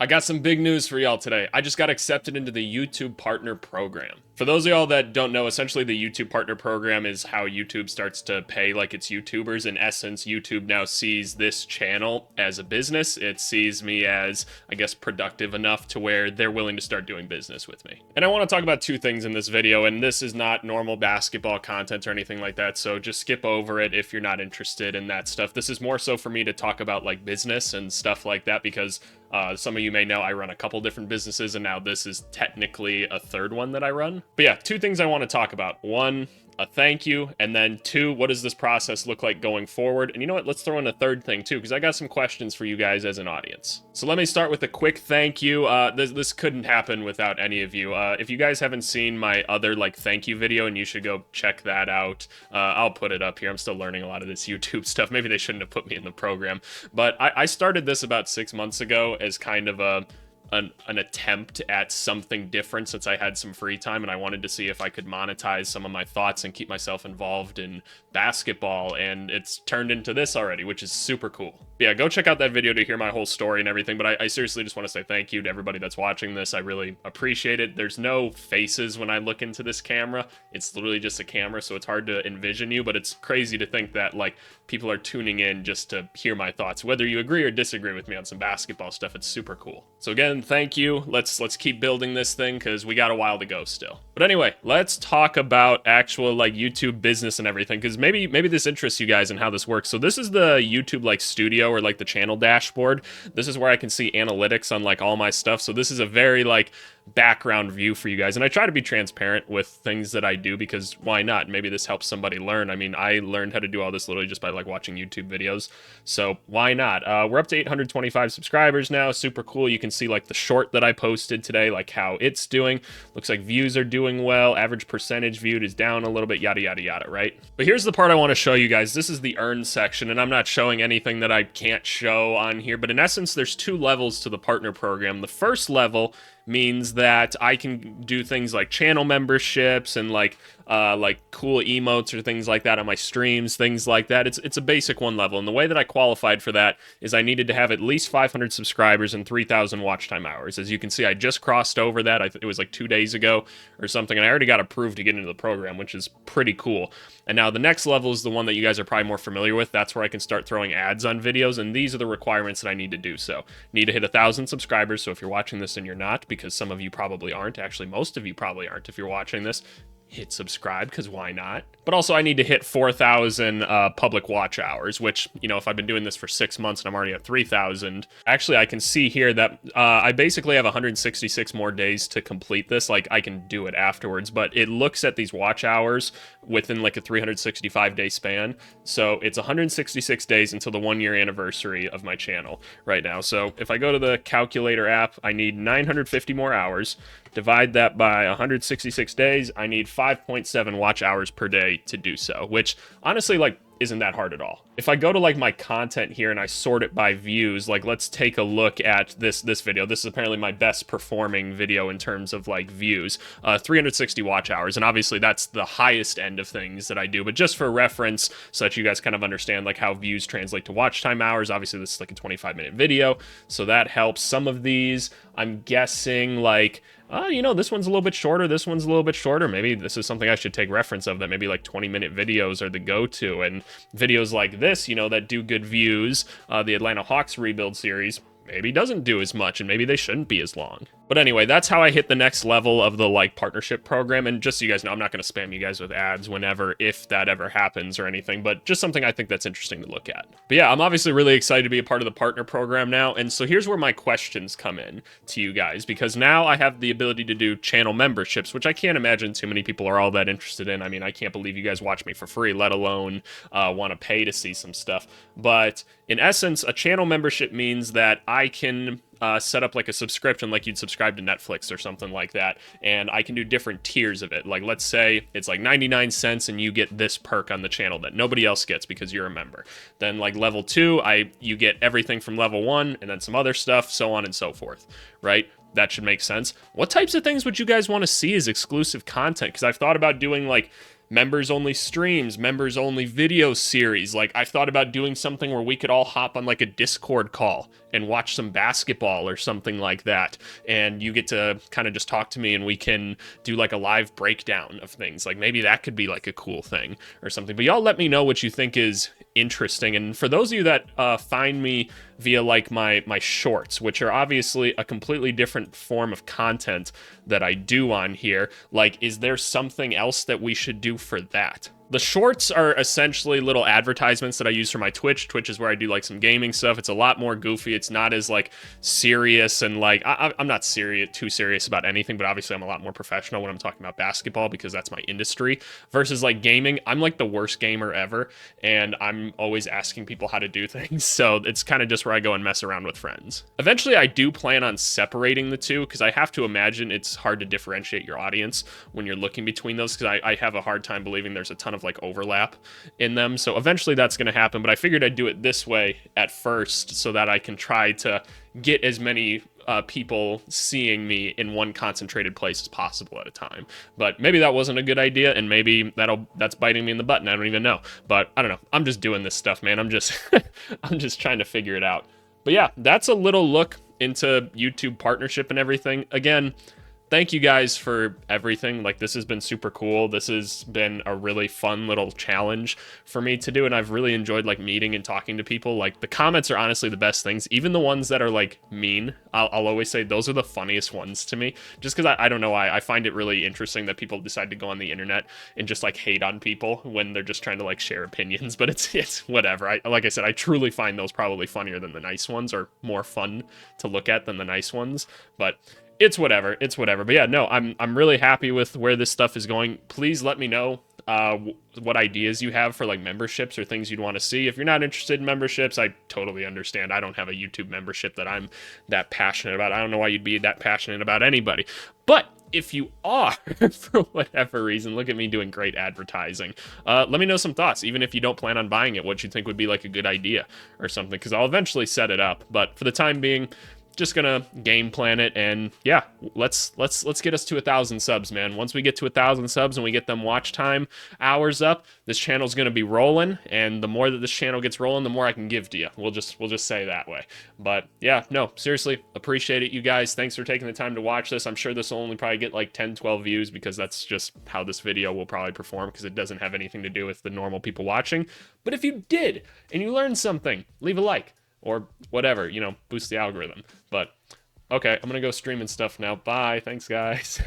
I got some big news for y'all today. I just got accepted into the YouTube Partner Program. For those of y'all that don't know, essentially the YouTube Partner Program is how YouTube starts to pay like its YouTubers. In essence, YouTube now sees this channel as a business. It sees me as, I guess, productive enough to where they're willing to start doing business with me. And I want to talk about two things in this video, and this is not normal basketball content or anything like that, so just skip over it if you're not interested in that stuff. This is more so for me to talk about like business and stuff like that because some of you may know I run a couple different businesses, and now this is technically a third one that I run. But yeah, two things I want to talk about. One, a thank you, and then two, what does this process look like going forward? And you know what, let's throw in a third thing too, because I got some questions for you guys as an audience. So let me start with a quick thank you. This couldn't happen without any of you. If you guys haven't seen my other like thank you video, and you should go check that out, I'll put it up here. I'm still learning a lot of this YouTube stuff. Maybe they shouldn't have put me in the program, but I started this about 6 months ago as kind of an attempt at something different since I had some free time, and I wanted to see if I could monetize some of my thoughts and keep myself involved in basketball, and it's turned into this already, which is super cool. Yeah, go check out that video to hear my whole story and everything, but I seriously just want to say thank you to everybody that's watching this. I really appreciate it. There's no faces when I look into this camera. It's literally just a camera, so it's hard to envision you, but it's crazy to think that like people are tuning in just to hear my thoughts. Whether you agree or disagree with me on some basketball stuff, it's super cool. So again, thank you. Let's keep building this thing because we got a while to go still. But anyway, let's talk about actual like YouTube business and everything, because maybe this interests you guys and how this works. So this is the YouTube like studio or like the channel dashboard. This is where I can see analytics on like all my stuff. So this is a very like background view for you guys, and I try to be transparent with things that I do because why not? Maybe this helps somebody learn. I mean, I learned how to do all this literally just by like watching YouTube videos, so why not? We're up to 825 subscribers now. Super cool. You can see like the short that I posted today, like how it's doing. Looks like views are doing well. Average percentage viewed is down a little bit, yada yada yada, right? But here's the part I want to show you guys. This is the earn section, and I'm not showing anything that I can't show on here, but in essence there's two levels to the partner program. The first level means that I can do things like channel memberships and like cool emotes or things like that on my streams, things like that. It's a basic one level, and the way that I qualified for that is I needed to have at least 500 subscribers and 3,000 watch time hours. As you can see, I just crossed over that. It was like 2 days ago or something, and I already got approved to get into the program, which is pretty cool. And now the next level is the one that you guys are probably more familiar with. That's where I can start throwing ads on videos, and these are the requirements that I need to do. So need to hit 1,000 subscribers. So if you're watching this and you're not, because some of you probably aren't, actually most of you probably aren't if you're watching this, hit subscribe, because why not? But also I need to hit 4,000 public watch hours, which, you know, if I've been doing this for 6 months and I'm already at 3,000, actually I can see here that I basically have 166 more days to complete this. Like I can do it afterwards, but it looks at these watch hours within like a 365 day span. So it's 166 days until the 1 year anniversary of my channel right now. So if I go to the calculator app, I need 950 more hours. Divide that by 166 days, I need 5.7 watch hours per day to do so, which honestly, like, isn't that hard at all. If I go to like my content here and I sort it by views, like let's take a look at this video. This is apparently my best performing video in terms of like views, 360 watch hours. And obviously that's the highest end of things that I do, but just for reference, so that you guys kind of understand like how views translate to watch time hours. Obviously this is like a 25-minute video, so that helps. Some of these, I'm guessing like, you know, this one's a little bit shorter, this one's a little bit shorter. Maybe this is something I should take reference of, that maybe like 20-minute videos are the go-to, and videos like this, you know, that do good views, the Atlanta Hawks rebuild series, maybe doesn't do as much, and maybe they shouldn't be as long. But anyway, that's how I hit the next level of the like partnership program. And just so you guys know, I'm not going to spam you guys with ads whenever, if that ever happens or anything, but just something I think that's interesting to look at. But yeah, I'm obviously really excited to be a part of the partner program now. And so here's where my questions come in to you guys, because now I have the ability to do channel memberships, which I can't imagine too many people are all that interested in. I mean, I can't believe you guys watch me for free, let alone want to pay to see some stuff. But in essence, a channel membership means that I can set up like a subscription, like you'd subscribe to Netflix or something like that, and I can do different tiers of it. Like let's say it's like 99 cents and you get this perk on the channel that nobody else gets because you're a member. Then like level 2, you get everything from level 1 and then some other stuff, so on and so forth, right? That should make sense. What types of things would you guys want to see as exclusive content? Because I've thought about doing like members only streams, members only video series. Like I've thought about doing something where we could all hop on like a Discord call and watch some basketball or something like that. And you get to kind of just talk to me and we can do like a live breakdown of things. Like maybe that could be like a cool thing or something. But y'all let me know what you think is interesting. And for those of you that find me via like my shorts, which are obviously a completely different form of content that I do on here, like, is there something else that we should do for that? The shorts are essentially little advertisements that I use for my Twitch. Twitch is where I do like some gaming stuff. It's a lot more goofy. It's not as like serious and like I'm not too serious about anything, but obviously I'm a lot more professional when I'm talking about basketball because that's my industry. Versus like gaming, I'm like the worst gamer ever, and I'm always asking people how to do things. So it's kind of just where I go and mess around with friends. Eventually, I do plan on separating the two because I have to imagine it's hard to differentiate your audience when you're looking between those because I have a hard time believing there's a ton of like overlap in them. So eventually that's going to happen, but I figured I'd do it this way at first so that I can try to get as many people seeing me in one concentrated place as possible at a time. But maybe that wasn't a good idea, and maybe that's biting me in the butt, and I don't even know. But I don't know. I'm just doing this stuff, man. I'm just I'm just trying to figure it out. But yeah, that's a little look into YouTube partnership and everything. Again, thank you guys for everything. Like, this has been super cool. This has been a really fun little challenge for me to do, and I've really enjoyed like meeting and talking to people. Like, the comments are honestly the best things. Even the ones that are like mean, I'll always say those are the funniest ones to me, just because I don't know why. I find it really interesting that people decide to go on the internet and just like hate on people when they're just trying to like share opinions, but it's whatever. Like I said, I truly find those probably funnier than the nice ones, or more fun to look at than the nice ones, but it's whatever. But yeah, no, I'm really happy with where this stuff is going. Please let me know what ideas you have for like memberships or things you'd want to see. If you're not interested in memberships, I totally understand. I don't have a YouTube membership that I'm that passionate about. I don't know why you'd be that passionate about anybody. But if you are, for whatever reason, look at me doing great advertising. Let me know some thoughts, even if you don't plan on buying it, what you think would be like a good idea or something, because I'll eventually set it up. But for the time being, just gonna game plan it, and yeah, let's get us to 1,000 subs, man. Once we get to 1,000 subs and we get them watch time hours up, this channel's gonna be rolling, and the more that this channel gets rolling, the more I can give to you. We'll just say that way. But yeah, no, seriously, appreciate it, you guys. Thanks for taking the time to watch this. I'm sure this will only probably get like 10-12 views because that's just how this video will probably perform, because it doesn't have anything to do with the normal people watching. But if you did and you learned something, leave a like. Or whatever, you know, boost the algorithm. But, okay, I'm gonna go streaming stuff now. Bye. Thanks, guys.